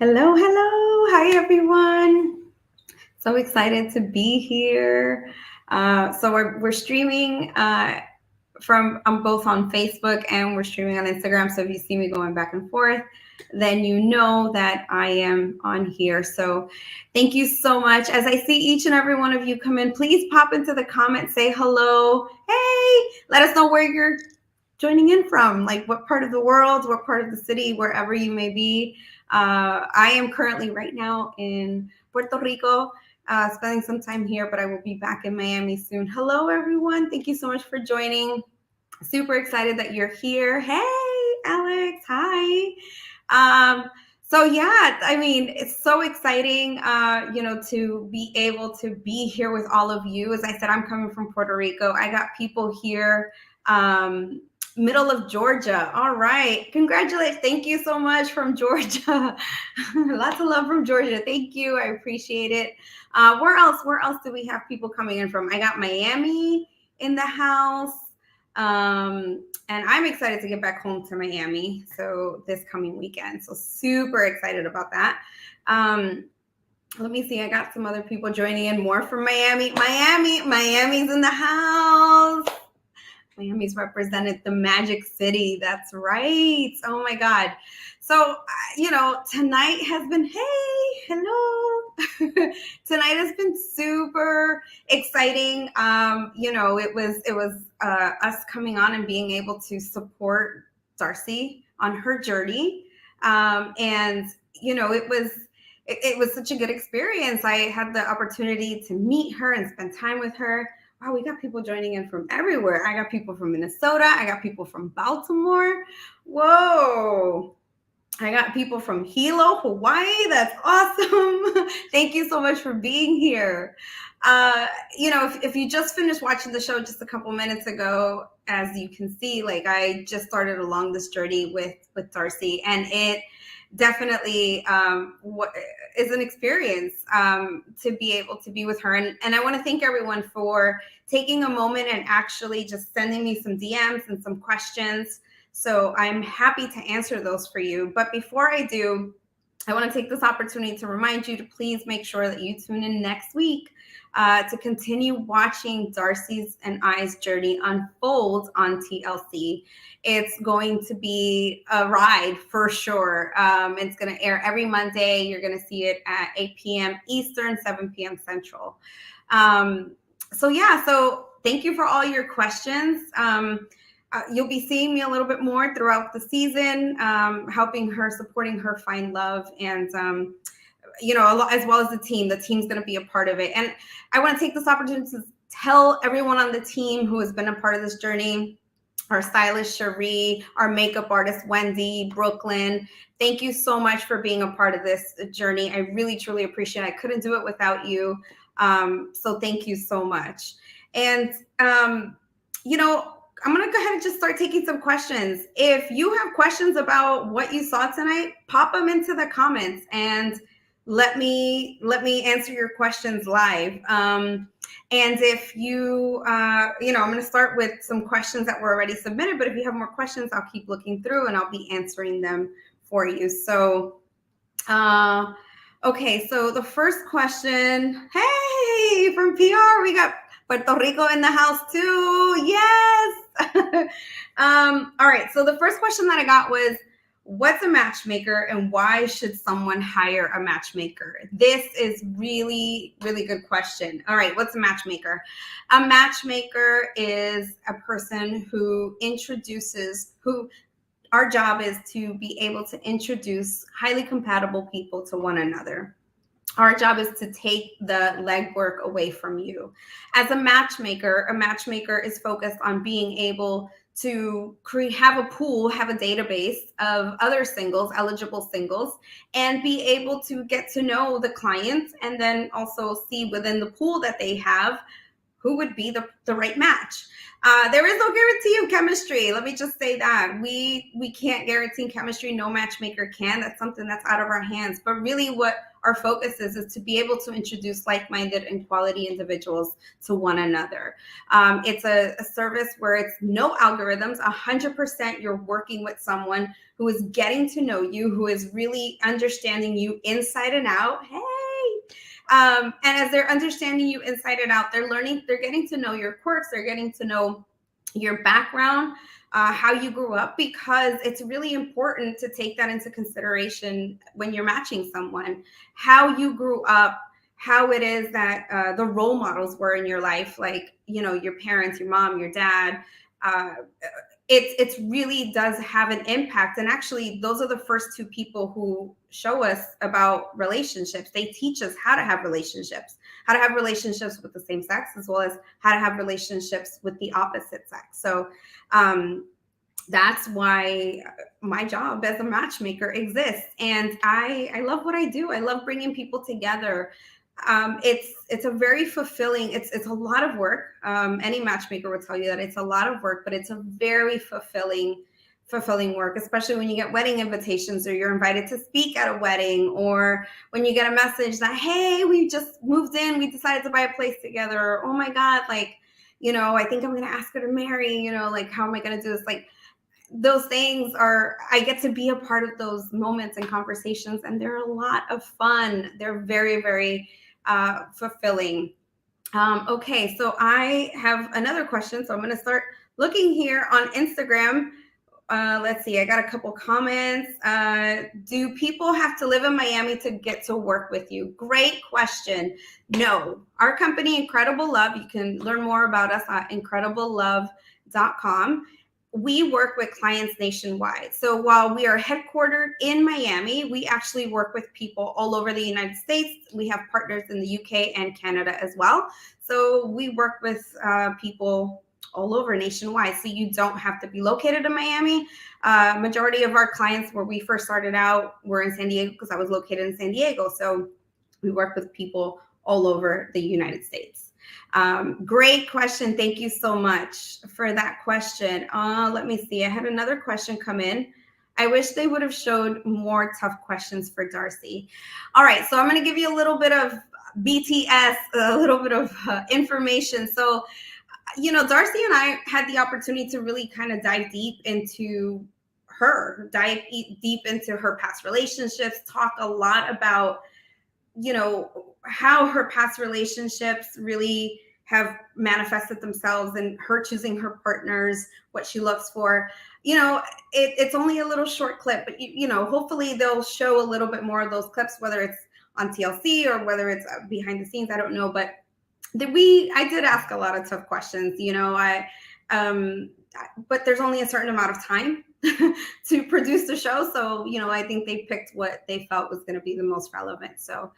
Hello, hello. Hi, everyone. So excited to be here. So we're streaming from I'm both on Facebook and we're streaming on Instagram. So if you see me going back and forth, then you know that I am on here. So thank you so much. As I see each and every one of you come in, please pop into the comments, say hello. Hey, let us know where you're joining in from, like what part of the world, what part of the city, wherever you may be. I am currently right now in Puerto Rico, spending some time here, but I will be back in Miami soon. Hello, everyone. Thank you so much for joining. Super excited that you're here. Hey, Alex. Hi. So yeah, I mean, it's so exciting, to be able to be here with all of you. As I said, I'm coming from Puerto Rico. I got people here, middle of Georgia. All right. Congratulations. Thank you so much from Georgia. Lots of love from Georgia. Thank you. I appreciate it. Where else? Where else do we have people coming in from? I got Miami in the house. And I'm excited to get back home to Miami. So this coming weekend. So super excited about that. Let me see. I got some other people joining in more from Miami. Miami's in the house. Miami's represented the Magic City. That's right. Oh my God. So, tonight has been, hey, hello. Tonight has been super exciting. It was us coming on and being able to support Darcey on her journey. It was such a good experience. I had the opportunity to meet her and spend time with her. Wow, we got people joining in from everywhere. I got people from Minnesota. I got people from Baltimore. Whoa. I got people from Hilo, Hawaii. That's awesome. Thank you so much for being here. If you just finished watching the show just a couple minutes ago, as you can see, like I just started along this journey with Darcey, and it definitely is an experience to be able to be with her. And I want to thank everyone for taking a moment and actually just sending me some DMs and some questions. So I'm happy to answer those for you. But before I do, I want to take this opportunity to remind you to please make sure that you tune in next week to continue watching Darcey's and I's journey unfold on TLC. It's going to be a ride for sure. It's going to air every Monday. You're going to see it at 8 p.m. Eastern, 7 p.m. Central. So thank you for all your questions. You'll be seeing me a little bit more throughout the season, helping her, supporting her find love, and as well as the team. The team's going to be a part of it. And I want to take this opportunity to tell everyone on the team who has been a part of this journey, our stylist, Cherie, our makeup artist, Wendy, Brooklyn. Thank you so much for being a part of this journey. I really, truly appreciate it. I couldn't do it without you. So thank you so much. And, I'm going to go ahead and just start taking some questions. If you have questions about what you saw tonight, pop them into the comments and let me answer your questions live. And if you, I'm going to start with some questions that were already submitted, but if you have more questions, I'll keep looking through and I'll be answering them for you. So, okay. So the first question, hey, from PR, we got Puerto Rico in the house too. Yes. All right. So the first question that I got was, what's a matchmaker and why should someone hire a matchmaker? This is really, really good question. All right. What's a matchmaker? A matchmaker is a person who our job is to be able to introduce highly compatible people to one another. Our job is to take the legwork away from you. As a matchmaker is focused on being able to have a pool, have a database of other singles, eligible singles, and be able to get to know the clients and then also see within the pool that they have who would be the right match. There is no guarantee of chemistry. Let me just say that. We can't guarantee chemistry. No matchmaker can. That's something that's out of our hands. But really what our focus is to be able to introduce like-minded and quality individuals to one another. It's a service where it's no algorithms. 100% you're working with someone who is getting to know you, who is really understanding you inside and out. Hey. And as they're understanding you inside and out, they're getting to know your quirks, they're getting to know your background, how you grew up, because it's really important to take that into consideration when you're matching someone, how you grew up, how it is that the role models were in your life, like, your parents, your mom, your dad. It really does have an impact. And actually, those are the first two people who show us about relationships. They teach us how to have relationships with the same sex, as well as how to have relationships with the opposite sex. So that's why my job as a matchmaker exists. And I love what I do. I love bringing people together. It's a very fulfilling, it's a lot of work. Any matchmaker would tell you that it's a lot of work, but it's a very fulfilling work, especially when you get wedding invitations, or you're invited to speak at a wedding, or when you get a message that, hey, we just moved in, we decided to buy a place together, or, oh my God, like, I think I'm going to ask her to marry, like, how am I going to do this? Like, those things I get to be a part of those moments and conversations, and they're a lot of fun. They're very, very fulfilling. Okay, so I have another question. So I'm going to start looking here on Instagram. Let's see, I got a couple comments. Do people have to live in Miami to get to work with you? Great question. No, our company, Incredible Love, you can learn more about us at incrediblelove.com. We work with clients nationwide. So while we are headquartered in Miami, we actually work with people all over the United States. We have partners in the UK and Canada as well. So we work with people all over nationwide. So you don't have to be located in Miami. Majority of our clients, where we first started out, were in San Diego, because I was located in San Diego. So we work with people all over the United States. Great question. Thank you so much for that question. Let me see. I had another question come in. I wish they would have showed more tough questions for Darcey. All right. So I'm going to give you a little bit of BTS, a little bit of information. So, Darcey and I had the opportunity to really kind of dive deep into her past relationships, talk a lot about, how her past relationships really have manifested themselves in her choosing her partners, what she looks for. It's only a little short clip, but hopefully they'll show a little bit more of those clips, whether it's on TLC or whether it's behind the scenes. I don't know, but I did ask a lot of tough questions. But there's only a certain amount of time to produce the show. So, I think they picked what they felt was going to be the most relevant. So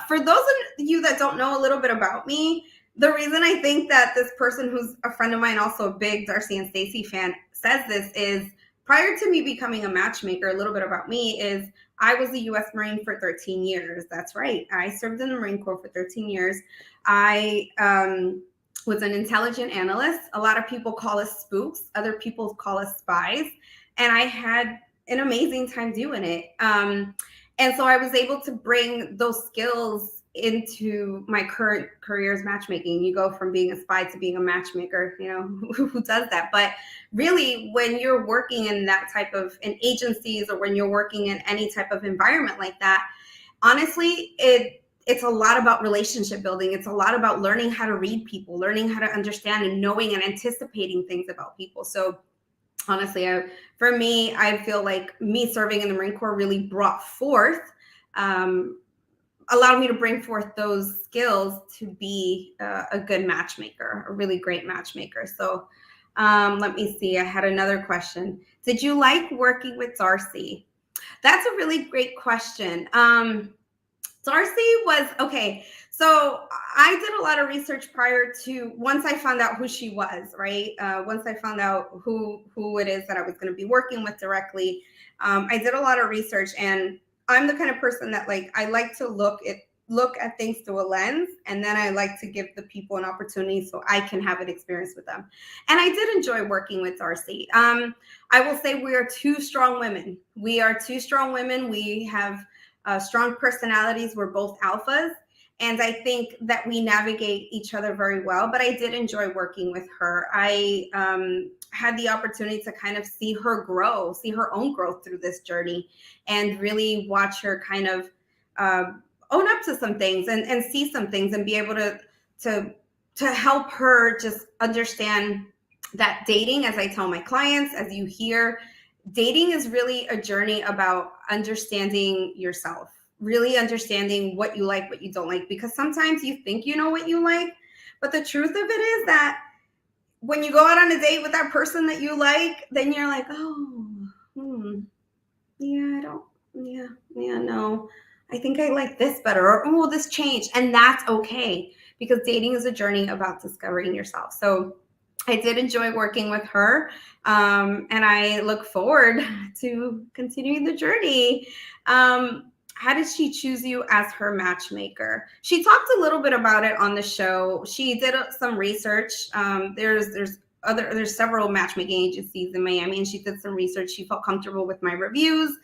for those of you that don't know a little bit about me, the reason I think that this person, who's a friend of mine, also a big Darcey and Stacey fan, says this is, prior to me becoming a matchmaker, a little bit about me is I was a U.S. Marine for 13 years. That's right. I served in the Marine Corps for 13 years. I was an intelligence analyst. A lot of people call us spooks. Other people call us spies. And I had an amazing time doing it. And so I was able to bring those skills into my current career as matchmaking. You go from being a spy to being a matchmaker, who does that? But really, when you're working in in agencies, or when you're working in any type of environment like that, honestly, it's a lot about relationship building. It's a lot about learning how to read people, learning how to understand and knowing and anticipating things about people. So honestly, for me, I feel like me serving in the Marine Corps really allowed me to bring forth those skills to be a good matchmaker, a really great matchmaker. So let me see. I had another question. Did you like working with Darcey? That's a really great question. Darcey was, okay, so I did a lot of research once I found out who she was, right? Once I found out who it is that I was going to be working with directly, I did a lot of research, and I'm the kind of person that I like to look at look at things through a lens, and then I like to give the people an opportunity so I can have an experience with them. And I did enjoy working with Darcey. I will say we are two strong women. We are two strong women. We have strong personalities. We're both alphas. And I think that we navigate each other very well, but I did enjoy working with her. I had the opportunity to kind of see her grow, see her own growth through this journey, and really watch her kind of own up to some things and see some things and be able to help her just understand that dating, as I tell my clients, as you hear, dating is really a journey about understanding yourself, really understanding what you like, what you don't like, because sometimes you think you know what you like, but the truth of it is that when you go out on a date with that person that you like, then you're like, oh, yeah, I don't, yeah, no, I think I like this better, or oh, this changed. And that's okay, because dating is a journey about discovering yourself. So I did enjoy working with her, and I look forward to continuing the journey. How did she choose you as her matchmaker? She talked a little bit about it on the show. She did some research. There's several matchmaking agencies in Miami, and she did some research. She felt comfortable with my reviews,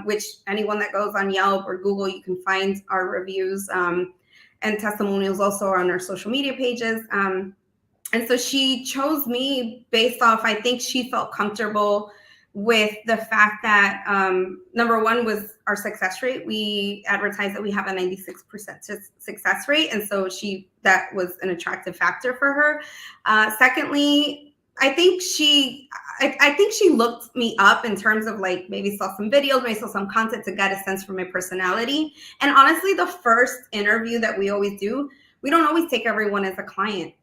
which anyone that goes on Yelp or Google, you can find our reviews, and testimonials also on our social media pages. And so she chose me based off, I think she felt comfortable with the fact that number one was our success rate. We advertised that we have a 96% success rate. And so that was an attractive factor for her. Secondly, I think she looked me up in terms of like maybe saw some videos, maybe saw some content to get a sense for my personality. And honestly, the first interview that we always do, we don't always take everyone as a client.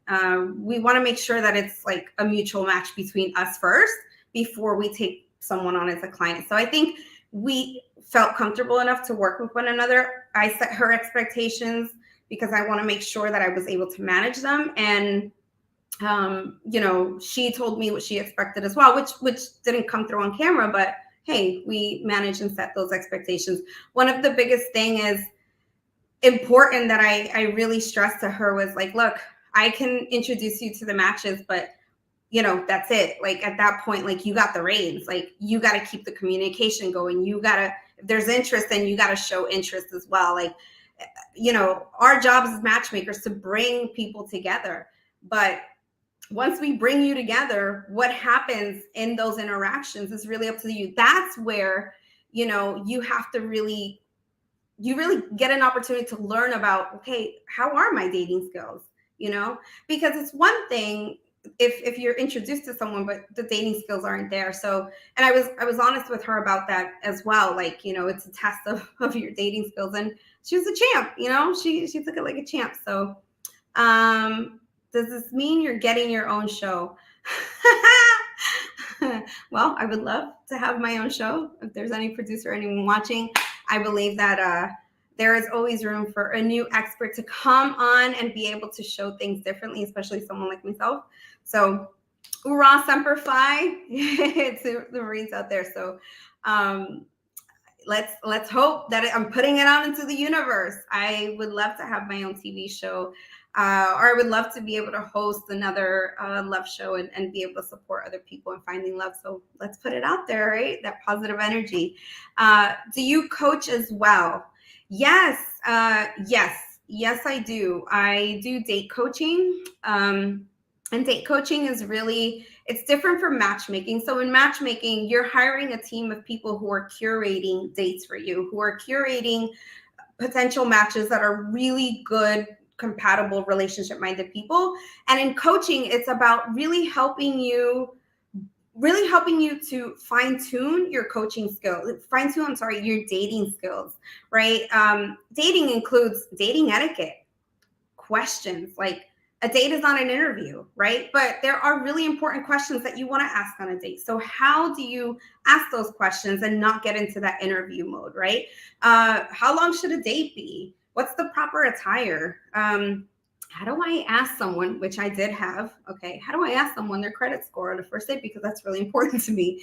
We want to make sure that it's like a mutual match between us first before we take someone on as a client. So I think we felt comfortable enough to work with one another. I set her expectations because I want to make sure that I was able to manage them. And, she told me what she expected as well, which didn't come through on camera, but hey, we managed and set those expectations. One of the biggest thing is important that I really stressed to her was like, look, I can introduce you to the matches, but that's it. Like at that point, like you got the reins, like you got to keep the communication going. You got to, if there's interest, then you got to show interest as well. Like, our job as matchmakers to bring people together. But once we bring you together, what happens in those interactions is really up to you. That's where, you have to really get an opportunity to learn about, okay, how are my dating skills? Because it's one thing if you're introduced to someone, but the dating skills aren't there. So, and I was honest with her about that as well. Like, it's a test of your dating skills, and she was a champ, she took it like a champ. So, does this mean you're getting your own show? Well, I would love to have my own show. If there's any producer, anyone watching, I believe that, there is always room for a new expert to come on and be able to show things differently, especially someone like myself. So, hurrah, semper fi to the Marines out there. So, let's hope that I'm putting it out into the universe. I would love to have my own TV show, or I would love to be able to host another love show and be able to support other people in finding love. So let's put it out there, right? That positive energy. Do you coach as well? Yes, yes, I do. I do date coaching. And date coaching is it's different from matchmaking. So in matchmaking, you're hiring a team of people who are curating dates for you, who are curating potential matches that are really good, compatible, relationship-minded people. And in coaching, it's about really helping you to fine-tune your coaching skills, your dating skills, right? Dating includes dating etiquette, questions. Like, a date is not an interview, right? But there are really important questions that you want to ask on a date. So how do you ask those questions and not get into that interview mode, right? How long should a date be? What's the proper attire? how do I ask someone, which I did have, okay, how do I ask someone their credit score on the first date? Because that's really important to me.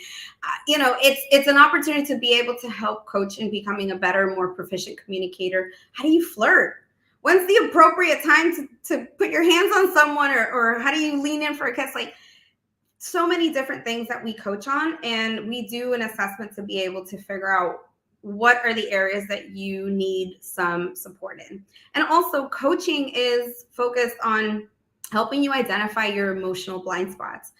It's an opportunity to be able to help coach in becoming a better, more proficient communicator. How do you flirt? When's the appropriate time to put your hands on someone, or how do you lean in for a kiss? Like, so many different things that we coach on, and we do an assessment to be able to figure out what are the areas that you need some support in. And also, coaching is focused on helping you identify your emotional blind spots.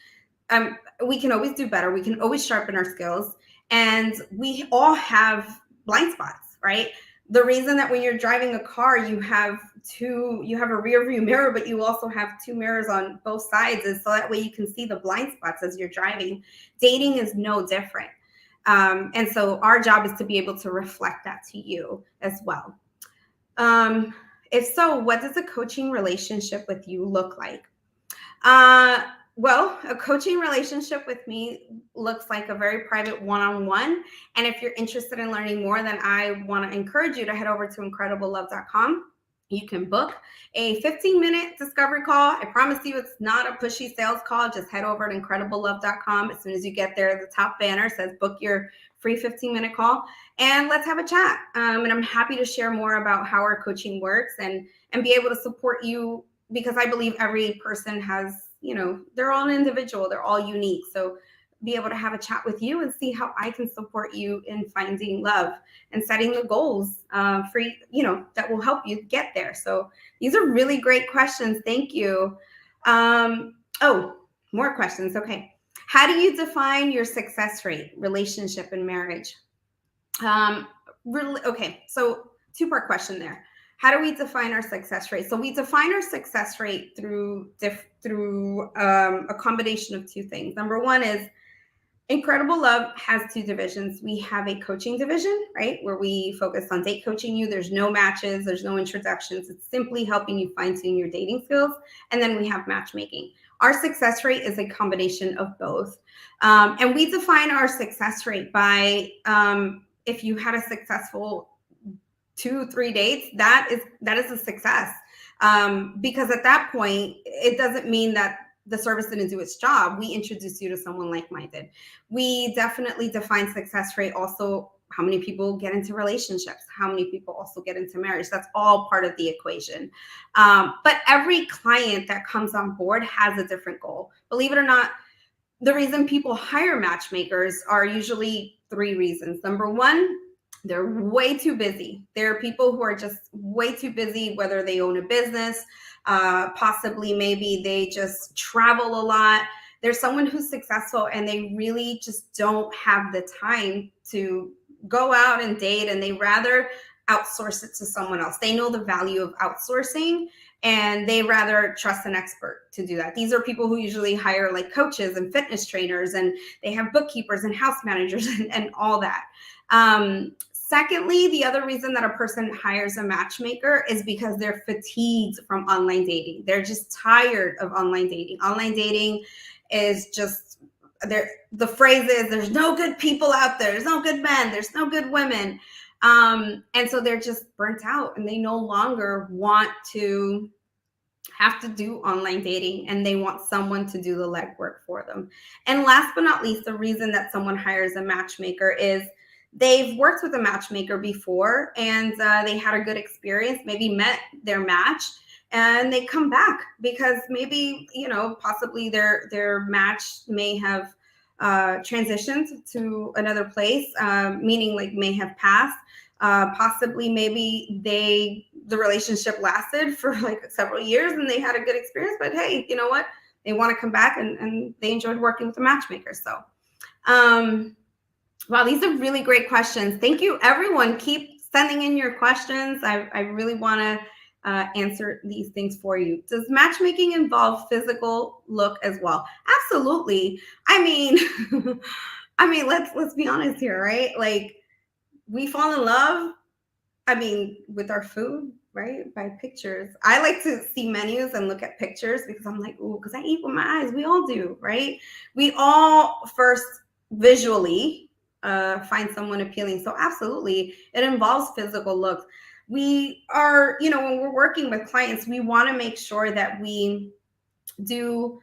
We can always do better. We can always sharpen our skills, and we all have blind spots, right? The reason that when you're driving a car, you have a rear view mirror, but you also have two mirrors on both sides, is so that way you can see the blind spots as you're driving. Dating is no different. And so our job is to be able to reflect that to you as well. If so, what does a coaching relationship with you look like? Well, a coaching relationship with me looks like a very private one-on-one. And if you're interested in learning more, then I want to encourage you to head over to incrediblelove.com. You can book a 15-minute discovery call. I promise you it's not a pushy sales call. Just head over to incrediblelove.com. As soon as you get there, the top banner says book your free 15-minute call, and let's have a chat. And I'm happy to share more about how our coaching works and be able to support you, because I believe every person has, they're all an individual, they're all unique. So be able to have a chat with you and see how I can support you in finding love and setting the goals for you, that will help you get there. So these are really great questions. Thank you. More questions. Okay. How do you define your success rate, relationship and marriage? Okay. So two-part question there. How do we define our success rate? So we define our success rate through a combination of two things. Number one is Incredible Love has two divisions. We have a coaching division, right, where we focus on date coaching you. There's no matches, there's no introductions. It's simply helping you fine-tune your dating skills. And then we have matchmaking. Our success rate is a combination of both. And we define our success rate by if you had a successful 2-3 dates, that is a success. Because at that point, it doesn't mean that the service didn't do its job. We introduced you to someone like-minded. We definitely define success rate also how many people get into relationships, how many people also get into marriage. That's all part of the equation. But every client that comes on board has a different goal. Believe it or not, the reason people hire matchmakers are usually 3 reasons. Number one, they're way too busy. There are people who are just way too busy, whether they own a business, possibly maybe they just travel a lot. There's someone who's successful and they really just don't have the time to go out and date, and they rather outsource it to someone else. They know the value of outsourcing and they rather trust an expert to do that. These are people who usually hire like coaches and fitness trainers, and they have bookkeepers and house managers and all that. Secondly, the other reason that a person hires a matchmaker is because they're fatigued from online dating. They're just tired of online dating. Online dating is just, the phrase is, there's no good people out there. There's no good men. There's no good women. And so they're just burnt out, and they no longer want to have to do online dating, and they want someone to do the legwork for them. And last but not least, the reason that someone hires a matchmaker is they've worked with a matchmaker before, and they had a good experience, maybe met their match, and they come back because maybe, possibly their match may have transitioned to another place, meaning like may have passed. Possibly maybe the relationship lasted for like several years and they had a good experience, but hey, you know what? They want to come back and they enjoyed working with the matchmaker. So, wow, these are really great questions. Thank you, everyone. Keep sending in your questions. I really want to answer these things for you. Does matchmaking involve physical look as well? Absolutely. I mean, let's be honest here, right? Like, we fall in love, with our food, right? By pictures. I like to see menus and look at pictures because I'm like, ooh, because I eat with my eyes. We all do, right? We all first visually find someone appealing. So absolutely, it involves physical looks. we are, when we're working with clients, we want to make sure that we do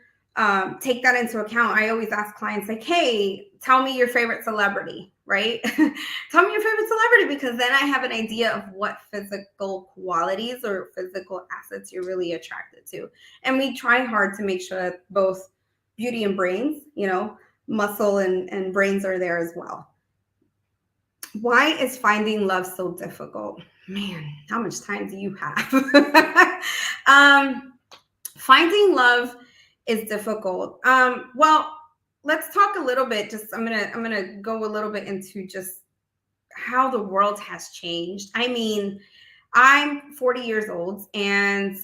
take that into account. I always ask clients like, hey, tell me your favorite celebrity, right? Tell me your favorite celebrity, because then I have an idea of what physical qualities or physical assets you're really attracted to. And we try hard to make sure that both beauty and brains, muscle and brains are there as well. Why is finding love so difficult? Man, how much time do you have? Finding love is difficult. Well, let's talk a little bit. I'm gonna go a little bit into just how the world has changed. I mean, I'm 40 years old, and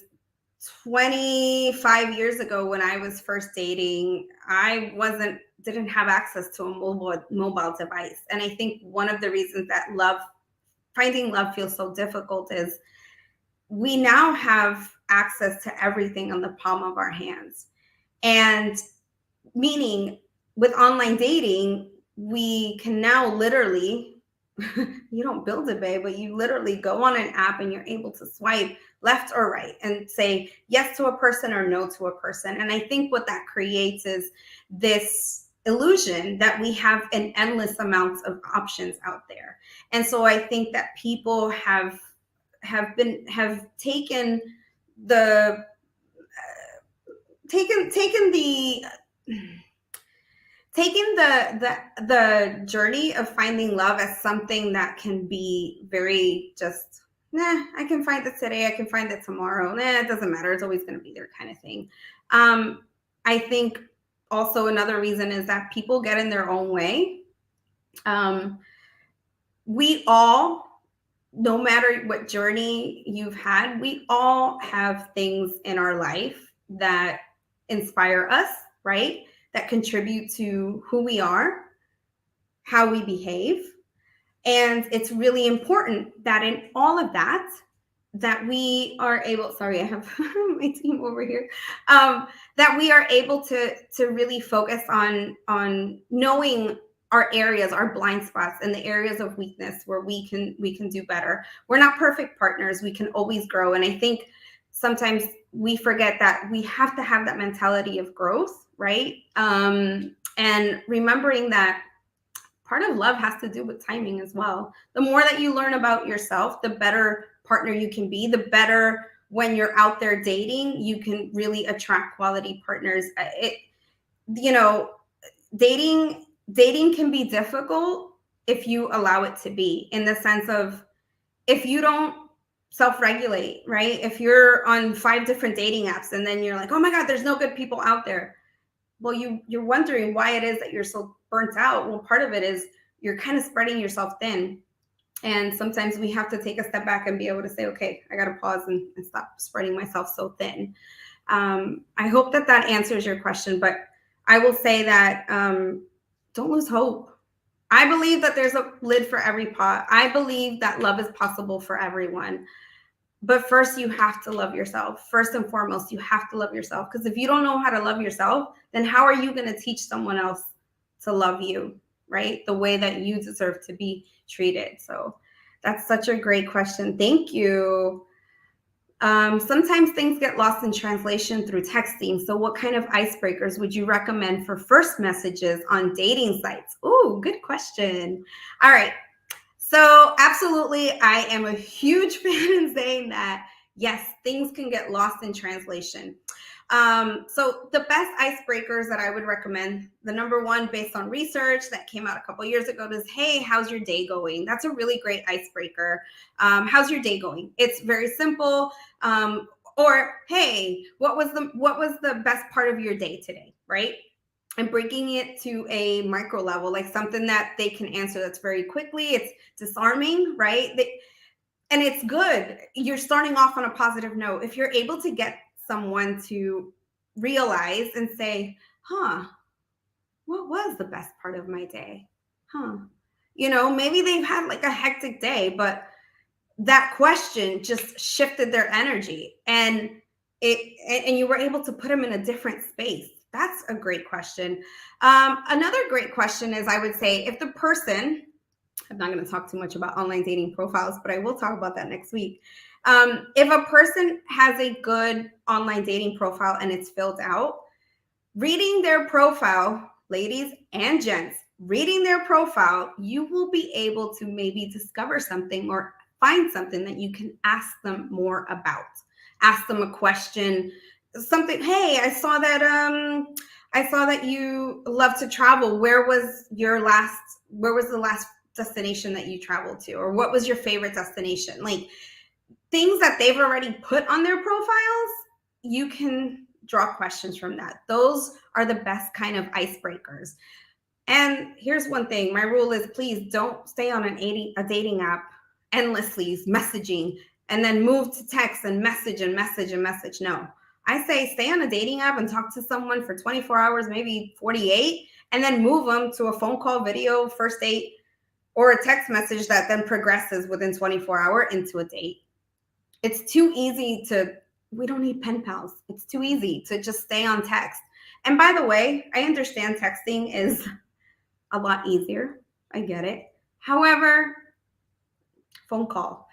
25 years ago, when I was first dating, I didn't have access to a mobile device. And I think one of the reasons that finding love feels so difficult is we now have access to everything on the palm of our hands. And meaning with online dating, we can now literally, you don't build a babe, but you literally go on an app and you're able to swipe left or right and say yes to a person or no to a person. And I think what that creates is this illusion that we have an endless amounts of options out there. And so I think that people have taken the the journey of finding love as something that can be very just, I can find it today, I can find it tomorrow, it doesn't matter, it's always going to be there kind of thing. I think also another reason is that people get in their own way. We all, no matter what journey you've had, we all have things in our life that inspire us, right? That contribute to who we are, how we behave. And it's really important that in all of that, that we are able, sorry, I have my team over here, that we are able to really focus on knowing our areas, our blind spots, and the areas of weakness where we can do better. We're not perfect partners. We can always grow. And I think sometimes we forget that we have to have that mentality of growth, right? And remembering that part of love has to do with timing as well. The more that you learn about yourself, the better partner you can be, the better when you're out there dating, you can really attract quality partners. Dating can be difficult if you allow it to be, in the sense of if you don't self-regulate, right? If you're on 5 different dating apps and then you're like, oh my God, there's no good people out there. Well, you're wondering why it is that you're so burnt out. Well, part of it is you're kind of spreading yourself thin. And sometimes we have to take a step back and be able to say, okay, I got to pause and stop spreading myself so thin. I hope that answers your question, but I will say that don't lose hope. I believe that there's a lid for every pot. I believe that love is possible for everyone. But first, you have to love yourself. First and foremost, you have to love yourself. Because if you don't know how to love yourself, then how are you going to teach someone else to love you, right? The way that you deserve to be treated. So that's such a great question. Thank you. Sometimes things get lost in translation through texting. So what kind of icebreakers would you recommend for first messages on dating sites? Ooh, good question. All right. So absolutely, I am a huge fan in saying that, yes, things can get lost in translation. So the best icebreakers that I would recommend, the number one based on research that came out a couple years ago is, hey, how's your day going? That's a really great icebreaker. How's your day going? It's very simple. Or, hey, what was the best part of your day today, right? And breaking it to a micro level, like something that they can answer that's very quickly. It's disarming, right? And it's good. You're starting off on a positive note. If you're able to get someone to realize and say, what was the best part of my day? Maybe they've had like a hectic day, but that question just shifted their energy and you were able to put them in a different space. That's a great question. Another great question is, I would say, if the person I'm not going to talk too much about online dating profiles, but I will talk about that next week. If a person has a good online dating profile and it's filled out, reading their profile, ladies and gents, reading their profile, you will be able to maybe discover something or find something that you can ask them more about. Ask them a question, something, hey, I saw that you love to travel. Where was the last destination that you traveled to? Or what was your favorite destination? Like things that they've already put on their profiles, you can draw questions from that. Those are the best kind of icebreakers. And here's one thing, my rule is please don't stay on a dating app endlessly messaging and then move to text and message and message and message. No, I say stay on a dating app and talk to someone for 24 hours, maybe 48, and then move them to a phone call, video, first date, or a text message that then progresses within 24 hours into a date. It's too easy we don't need pen pals. It's too easy to just stay on text. And by the way, I understand texting is a lot easier. I get it. However, phone call,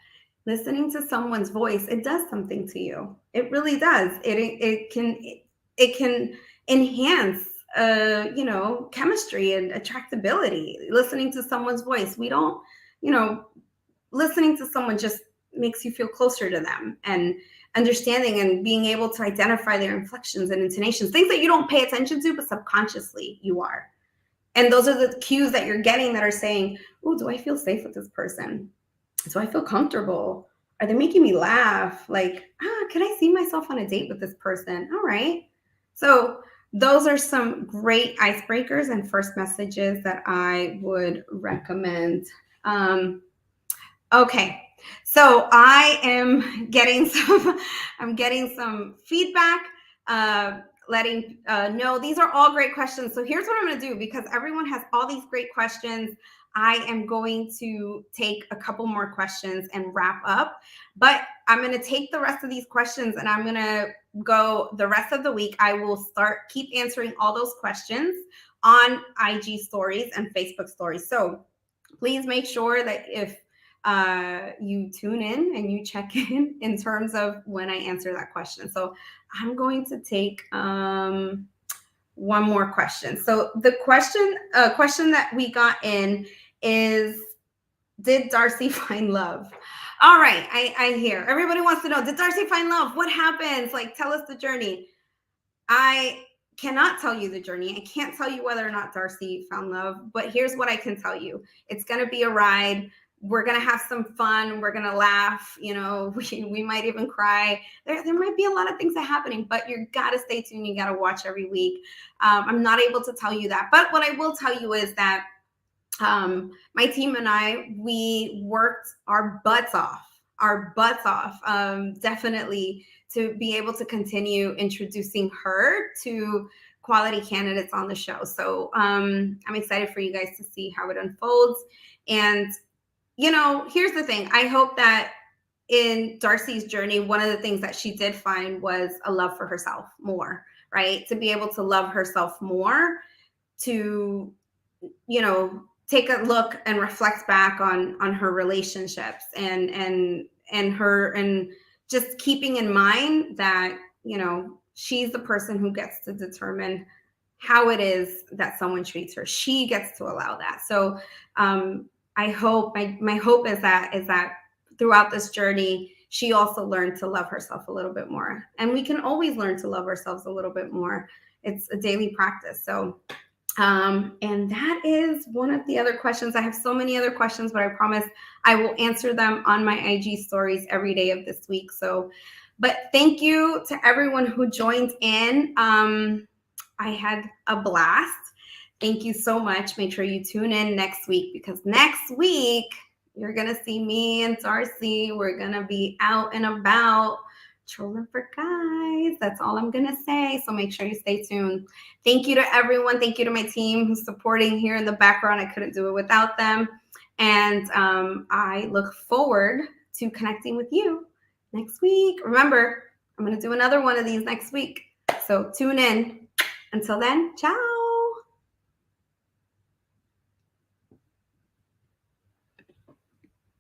listening to someone's voice, it does something to you. It really does. It can enhance chemistry and attractability. Listening to someone's voice. We don't, listening to someone just makes you feel closer to them, and understanding and being able to identify their inflections and intonations, things that you don't pay attention to, but subconsciously you are. And those are the cues that you're getting that are saying, oh, do I feel safe with this person? Do I feel comfortable? Are they making me laugh? Like, can I see myself on a date with this person? All right. So those are some great icebreakers and first messages that I would recommend. Okay. So I am getting some feedback, letting know these are all great questions. So here's what I'm going to do, because everyone has all these great questions. I am going to take a couple more questions and wrap up, but I'm going to take the rest of these questions and I'm going to go the rest of the week. I will keep answering all those questions on IG stories and Facebook stories. So please make sure that if you tune in and you check in terms of when I answer that question. So I'm going to take one more question. So the question that we got in is, did Darcey find love? All right, I hear everybody wants to know, did Darcey find love? What happens? Like, tell us the journey. I cannot tell you the journey. I can't tell you whether or not Darcey found love, but here's what I can tell you. It's going to be a ride. We're going to have some fun. We're going to laugh. We might even cry. There might be a lot of things that are happening, but you got to stay tuned. You got to watch every week. I'm not able to tell you that, but what I will tell you is that my team and I, we worked our butts off, definitely, to be able to continue introducing her to quality candidates on the show. So I'm excited for you guys to see how it unfolds. And here's the thing. I hope that in Darcey's journey, one of the things that she did find was a love for herself more, right? To be able to love herself more, to, take a look and reflect back on her relationships and just keeping in mind that, she's the person who gets to determine how it is that someone treats her. She gets to allow that. So, I hope my hope is that throughout this journey, she also learned to love herself a little bit more. And we can always learn to love ourselves a little bit more. It's a daily practice. So, and that is one of the other questions. I have so many other questions, but I promise I will answer them on my IG stories every day of this week. So, but thank you to everyone who joined in. I had a blast. Thank you so much. Make sure you tune in next week, because next week you're going to see me and Darcey. We're going to be out and about trolling for guys. That's all I'm going to say. So make sure you stay tuned. Thank you to everyone. Thank you to my team who's supporting here in the background. I couldn't do it without them. And I look forward to connecting with you next week. Remember, I'm going to do another one of these next week. So tune in. Until then, ciao.